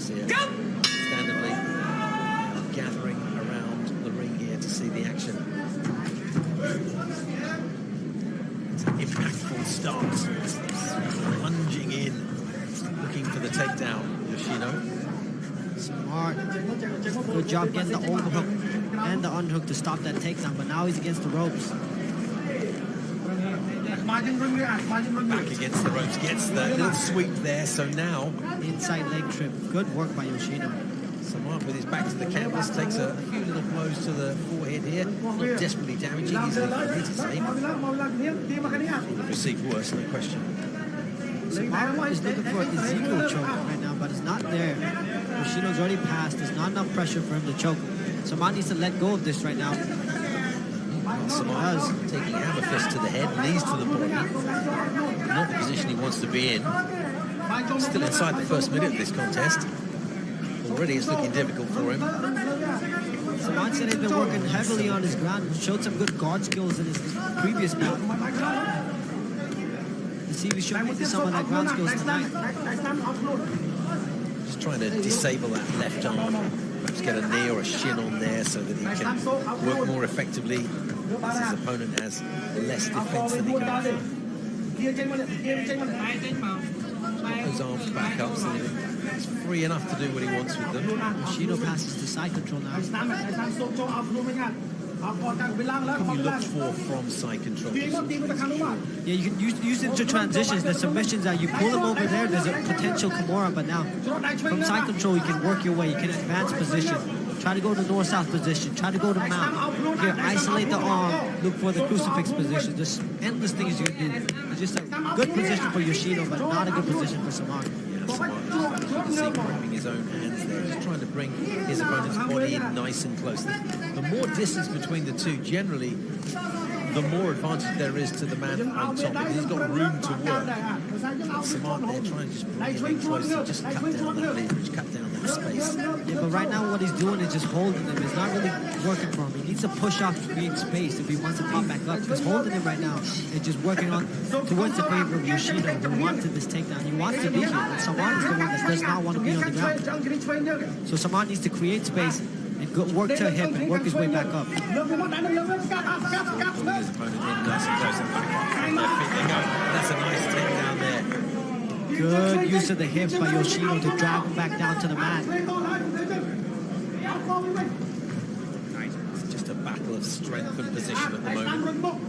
here, understandably, gathering around the ring here to see the action. It's an impactful start, plunging in, looking for the takedown, Yoshino. Smart. Good job getting the overhook and the underhook to stop that takedown, but now he's against the ropes. Back against the ropes, gets the little sweep there, so now... Inside leg trip. Good work by Yoshino. Smart with his back to the canvas, takes a few little blows to the forehead here. Not desperately damaging, easily for me to say. Could receive worse, no question. Samar is looking for an Ezekiel choke right now, but it's not there. Yoshino's already passed. There's not enough pressure for him to choke. Samar needs to let go of this right now. Samar's taking hammer fist to the head, knees to the body. Not the position he wants to be in. Still inside the first minute of this contest. Already it's looking difficult for him. Samar said he's been working heavily on his ground. Showed some good guard skills in his previous bout. Let's see if he's showing some of that ground skills tonight. Just trying to disable that left arm. Perhaps get a knee or a shin on there so that he can work more effectively as his opponent has less defense than he can offer. Those arms back up so that he's free enough to do what he wants with them. Yoshino passes to side control now. What can you look for from side control? Yeah, you can use it to transitions. There's submissions that you pull him over there, there's a potential Kimura, but now from side control you can work your way, you can advance position. Try to go to north-south position, try to go to mount. Here, isolate the arm, look for the crucifix position. Just endless things you can do. It's just a good position for Yoshino, but not a good position for Samar. Grabbing his own hands there, just trying to bring his opponent's body in nice and close. The more distance between the two, generally, the more advantage there is to the man on top, because he's got room to work. Samar there trying to just bring him in closer, just cut down that leverage, cut down that space. Yeah, but right now what he's doing is just holding him. It's not really working for him. He needs to push off to create space if he wants to pop back up. Because holding him right now is just working on towards the favor of Yoshino, who wanted this takedown. He wants to be here, but Samar is the one that does not want to be on the ground. So Samar needs to create space and work to a hip and work his way back up. His opponent in nice and close and back up. That's a nice takedown there. Good use of the hips by Yoshino to drag him back down to the mat. It's just a battle of strength and position at the moment.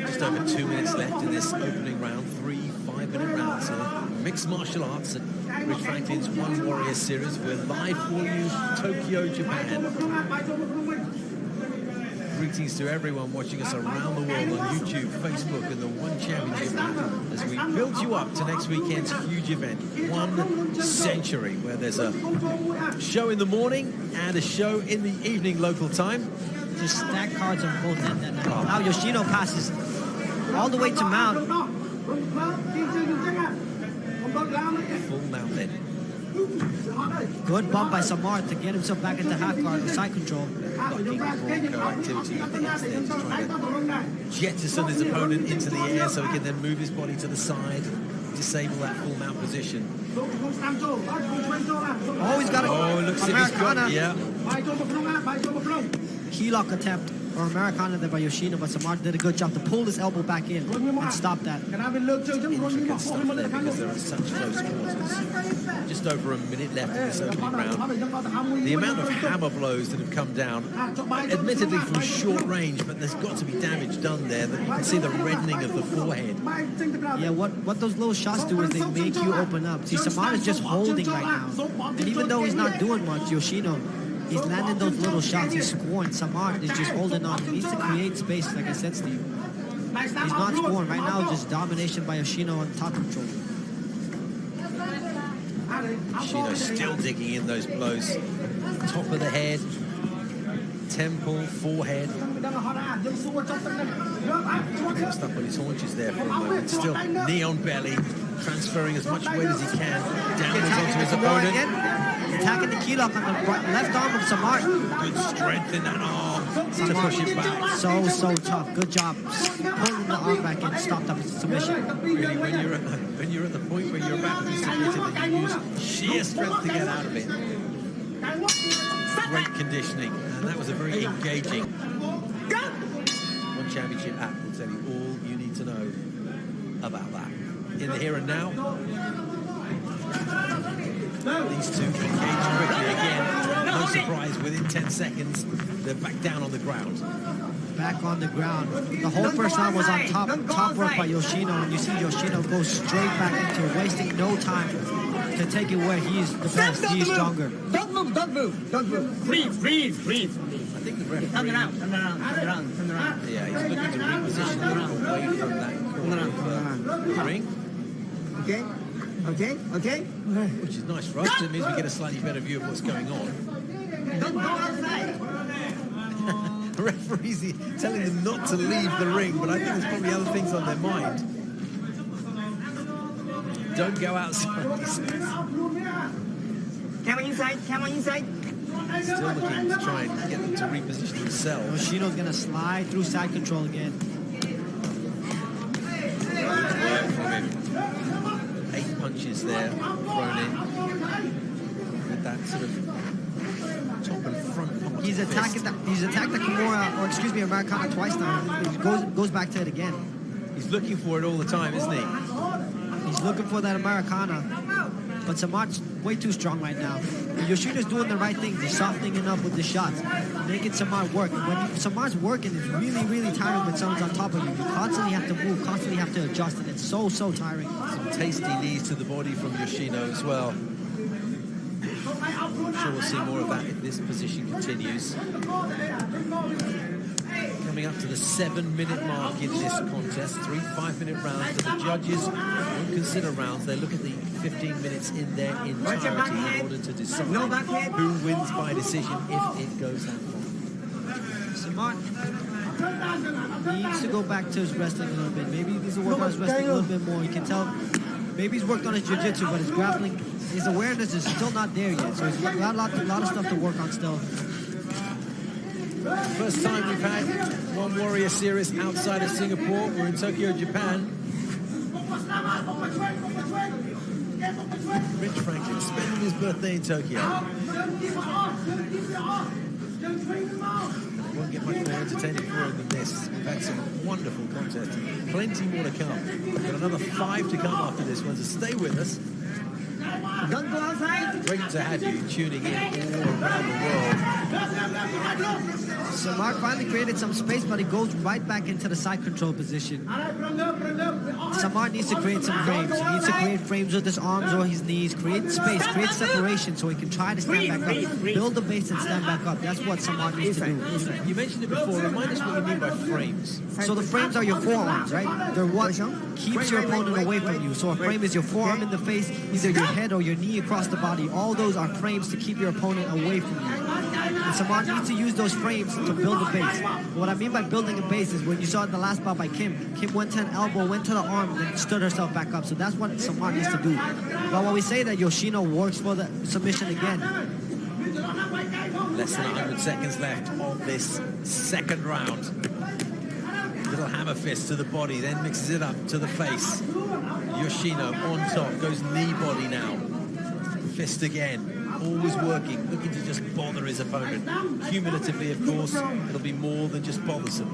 Just over 2 minutes left in this opening round. 3 5-minute rounds here. Mixed martial arts at Rich Franklin's One Warrior Series. We're live for you, Tokyo, Japan. Greetings to everyone watching us around the world on YouTube, Facebook, and the One Championship as we build you up to next weekend's huge event, 1 Century, where there's a show in the morning and a show in the evening local time. Just stack cards on both ends. Now Yoshino passes all the way to mount. Full mount then. Good bump by Samar to get himself back into half guard with side control. Activity with the hips there, just trying to jettison his opponent into the air so he can then move his body to the side, disable that full mount position. Oh, he's got it. Oh, looks like he's got, yeah. Key lock attempt or Americana there by Yoshino, but Samar did a good job to pull his elbow back in and stop that. Intricate stuff there because they're at such close quarters. Just over a minute left in this opening round. The amount of hammer blows that have come down, admittedly from short range, but there's got to be damage done there. That you can see the reddening of the forehead. Yeah, what those little shots do is they make you open up. See, Samar is just holding right now. And even though he's not doing much, Yoshino, he's landing those little shots. He's scoring. Samar is just holding on. He needs to create space, like I said, Steve. He's not scoring. Right now, just domination by Yoshino on top control. Yoshino still digging in those blows. Top of the head, temple, forehead. Just up on his haunches there for a moment. Still knee on belly, transferring as much weight as he can downwards onto his opponent. Attacking the key lock on the left arm of Samar. Good strength in that arm. to push it back. So tough. Good job. Pulling the arm back in, stop that submission. Really, when you're at the point where you're about to be submitted and you use sheer strength to get out of it. Great conditioning, and that was a very engaging. One championship app will tell you all you need to know about that. In the here and now, these two engage quickly again. No surprise, within 10 seconds, they're back down on the ground. Back on the ground. The whole first round was on top work by Yoshino, and you see Yoshino go straight back into it, wasting no time to take it where he's the best, he's stronger. Don't move. Freeze. I think the referee... Turn around. Yeah, he's looking to reposition them away from that corner of the ring. Okay. Which is nice for us. It means we get a slightly better view of what's going on. Don't go outside. The referee's telling them not to leave the ring, but I think there's probably other things on their mind. Don't go outside, he says. Camera inside. Still looking to try and get them to reposition themselves. Yoshino's gonna slide through side control again. Good work from him. 8 punches there thrown in. With that sort of top and front part. He's attacked the Kimura, or excuse me, Americana twice now. He goes back to it again. He's looking for it all the time, isn't he? He's looking for that Americana. But Samar's way too strong right now. Yoshino's doing the right things. He's softening it up with the shots, making Samar work. And when Samar's working, it's really tiring when someone's on top of you. You constantly have to move, constantly have to adjust, and it's so tiring. Some tasty knees to the body from Yoshino as well. I'm sure we'll see more of that if this position continues. Coming up to the 7-minute mark in this contest. 3 5-minute rounds, but the judges don't consider rounds. They look at the 15 minutes in their entirety in order to decide who wins by decision if it goes that far. Samar needs to go back to his wrestling a little bit. Maybe he needs to work on his wrestling a little bit more. You can tell maybe he's worked on his jiu-jitsu, but his grappling, his awareness is still not there yet. So he's got a lot of stuff to work on still. First time we've had one Warrior Series outside of Singapore. We're in Tokyo, Japan. Rich Franklin spending his birthday in Tokyo. It won't get much more entertaining for him than this. We've had some wonderful contests. Plenty more to come. We've got another 5 to come after this one, so stay with us. Don't go outside. Great to have you tuning in all around the world. Samar finally created some space, but he goes right back into the side control position. Samar needs to create some frames. He needs to create frames with his arms or his knees, create space, create separation so he can try to stand back up. Build the base and stand back up. That's what Samar needs to do. You mentioned it before. Remind us what you mean by frames. So the frames are your forearms, right? They're what keeps your opponent away from you. So a frame is your forearm in the face, either your head or your knee across the body. All those are frames to keep your opponent away from you. And Samar needs to use those frames to build a base. What I mean by building a base is when you saw in the last bout by Kim went to an elbow, went to the arm, then stood herself back up. So that's what Samar needs to do. But when we say that Yoshino works for the submission again. Less than 100 seconds left of this second round. Little hammer fist to the body, then mixes it up to the face. Yoshino on top, goes knee body now. Fist again, always working, looking to just bother his opponent. Cumulatively, of course, it'll be more than just bothersome.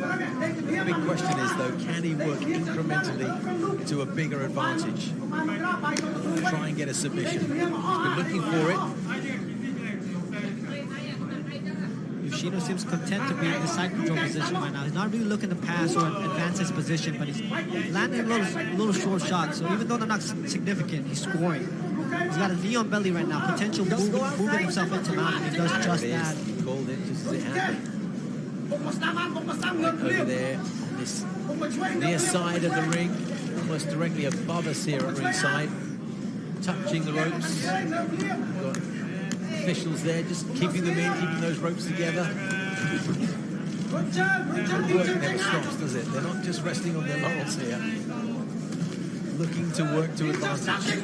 The big question is, though, can he work incrementally to a bigger advantage? Try and get a submission. He's been looking for it. Yoshino seems content to be in the side control position right now. He's not really looking to pass or advance his position, but he's landing little short shots. So even though they're not significant, he's scoring. He's got a knee on belly right now, potential moving himself into mount, and he does just that. He called it just as it happened. Over there on this near side of the ring, almost directly above us here at ringside, touching the ropes. We've got officials there just keeping them in, keeping those ropes together. The work never stops, does it? They're not just resting on their laurels here. Looking to work to advantage.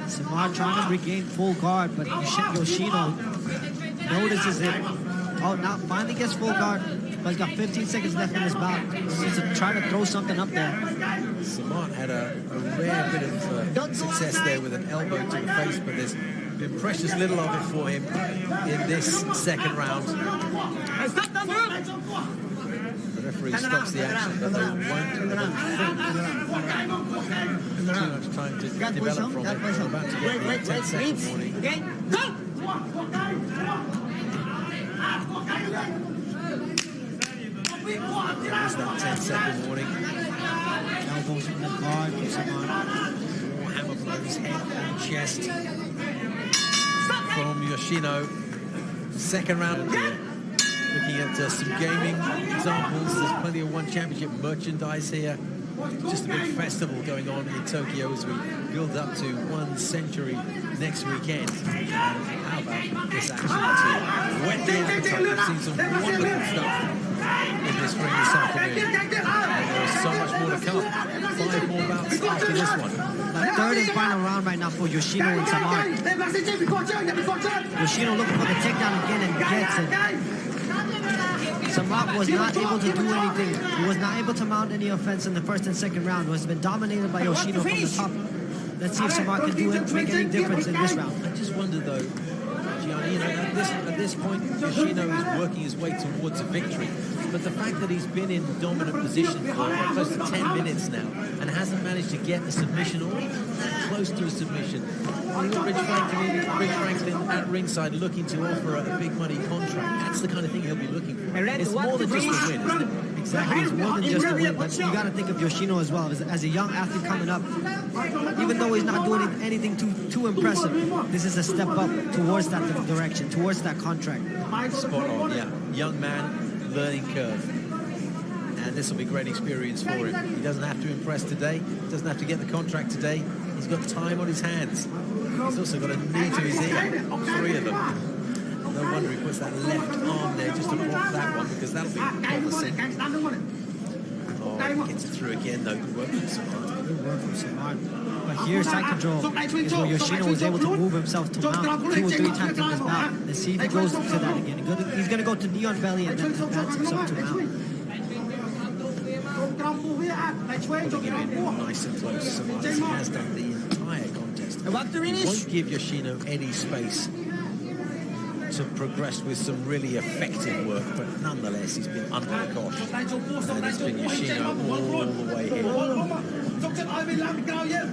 Samar trying to regain full guard, but Yoshino notices it. Oh, now finally gets full guard, but he's got 15 seconds left in his bout. He needs to try to throw something up there. Samart had a rare bit of success there with an elbow to the face, but there's been precious little of it for him in this second round. The referee stops the action, but they won't too much time to develop from it. We're about to get the 10-second warning. There's that 10-second warning. Elbows in the guard. More hammer blows, head and chest from Yoshino. Second round here. Looking at some gaming examples. There's plenty of One Championship merchandise here. Just a big festival going on in Tokyo as we build up to 1 century next weekend. How about this action to whet the appetite? We've seen some wonderful stuff in this ring this afternoon. And there is so much more to come. 5 more bouts after this one. The third and final round right now for Yoshino and Samart. Yoshino looking for the takedown again and gets it. Samart was not able to do anything. He was not able to mount any offense in the first and second round. He has been dominated by Yoshino from the top. Let's see if Samart can make any difference in this round. I just wonder though, Gianni, you know, at this point, Yoshino is working his way towards a victory. But the fact that he's been in dominant position for close to 10 minutes now and hasn't managed to get a submission or even close to a submission. You've got Rich Franklin at ringside looking to offer a big money contract. That's the kind of thing he'll be looking for. It's more than just a win, isn't it? Exactly, it's more than just a win, but you got to think of Yoshino as well. As a young athlete coming up, even though he's not doing anything too impressive, this is a step up towards that direction, towards that contract. Spot on, yeah. Young man, learning curve. And this will be great experience for him. He doesn't have to impress today, doesn't have to get the contract today. He's got time on his hands. He's also got a knee to his ear, 3 of them. No wonder he puts that left arm there just to block that one, because that'll be promising. Oh, he gets it through again though. Good work from Samart. Good work from Samart. But here, side control is where Yoshino was able to move himself to mount 2 or 3 times in this bout. Let's see if he goes to that again. He's going to go to knee on belly and then advance himself to mount. Putting him in nice and close. Samart, he has done the entire contest. He won't give Yoshino any space to progress with some really effective work, but nonetheless he's been under the cosh, and it's been Yoshino all the way here.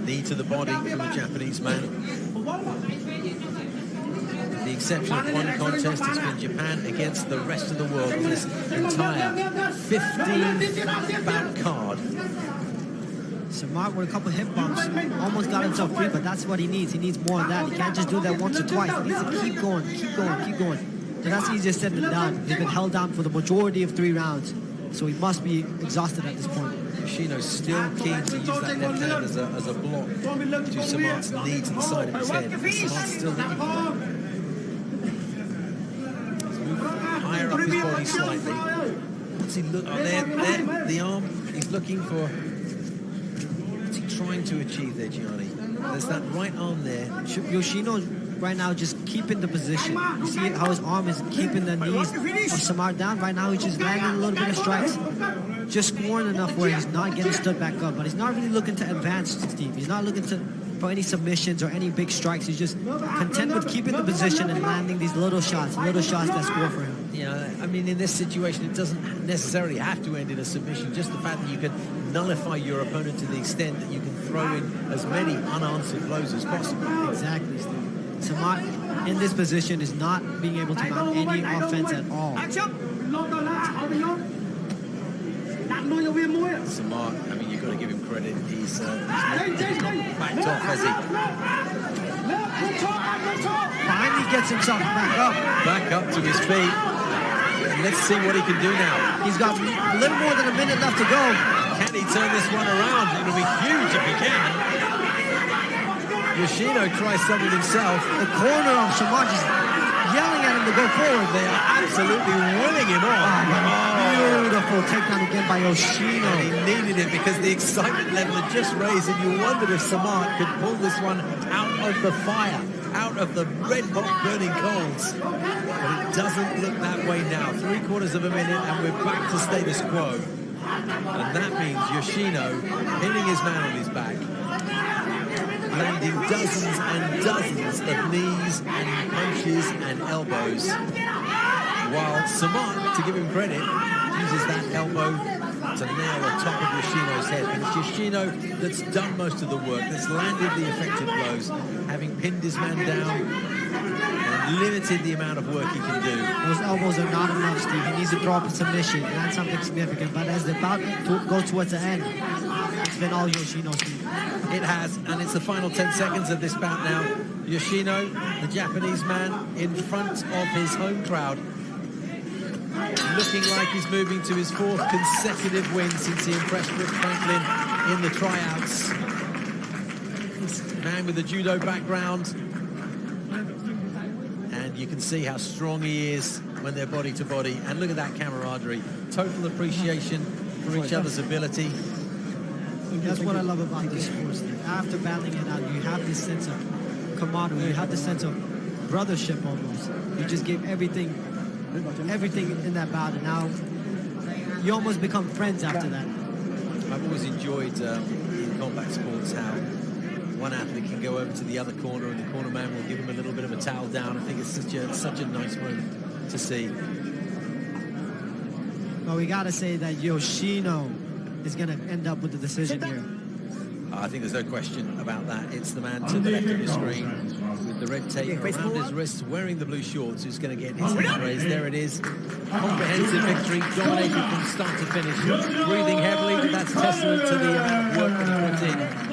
Knee to the body from the Japanese man. With the exception of one contest, it's been Japan against the rest of the world in this entire 15 bout card. Samart with a couple hip bumps, almost got himself free, but that's what he needs. He needs more of that. He can't just do that once or twice. He needs to keep going, keep going, keep going. And that's easier said than done. He's been held down for the majority of 3 rounds, so he must be exhausted at this point. Yoshino's still keen to use that left hand as a block to Samart's knee to the side of his head. Samart's still looking for that. He's moved higher up his body slightly. What's he look? Oh, there, the arm. He's looking for. Trying to achieve there, Gianni. There's that right arm there. Yoshino right now just keeping the position. You see how his arm is keeping the knees of Samart down? Right now he's just landing a little bit of strikes. Just scoring enough where he's not getting stood back up. But he's not really looking to advance, Steve. He's not looking for any submissions or any big strikes. He's just content with keeping the position and landing these little shots that score for him. You know, I mean, in this situation, it doesn't necessarily have to end in a submission. Just the fact that you can nullify your opponent to the extent that you can throw in as many unanswered blows as possible. Exactly, Steve. Samart in this position is not being able to mount any offense at all. Samart, I mean, you've got to give him credit. He's not backed off, has he? Finally gets himself back up. Back up to his feet. And let's see what he can do now. He's got a little more than a minute left to go. Can he turn this one around? It'll be huge if he can. Yoshino tries something himself. The corner of Samart is yelling at him to go forward. They are absolutely willing him on. Beautiful takedown again by Yoshino. And he needed it because the excitement level had just raised, and you wondered if Samart could pull this one out of the fire. out of the red hot burning coals. But it doesn't look that way now. 3/4 of a minute and we're back to status quo. And that means Yoshino hitting his man on his back, landing dozens and dozens of knees and punches and elbows, while Samant, to give him credit, uses that elbow to nail the top of Yoshino's head. And it's Yoshino that's done most of the work, that's landed the effective blows, having pinned his man down and limited the amount of work he can do. Those elbows are not enough, Steve. He needs to throw up a submission, land something significant. But as the bout goes towards the end, it's been all Yoshino, Steve. It has, and it's the final 10 seconds of this bout now. Yoshino, the Japanese man, in front of his home crowd, looking like he's moving to his 4th consecutive win since he impressed Rick Franklin in the tryouts. Man with a judo background, and you can see how strong he is when they're body to body. And look at that camaraderie, total appreciation for each other's ability. That's what I love about this sport, Steve. After battling it out, you have this sense of camaraderie, you have this sense of brothership almost. You just give everything in that bout, and now you almost become friends after that. I've always enjoyed in combat sports how one athlete can go over to the other corner and the corner man will give him a little bit of a towel down. I think it's such a nice moment to see. But we got to say that Yoshino is going to end up with the decision here. I think there's no question about that. It's the man to the left of your screen with the red tape around his wrists, wearing the blue shorts, who's going to get his hand raised. There it is. Comprehensive victory, dominated from start to finish. Breathing heavily, but that's testament to the amount of work that he put in.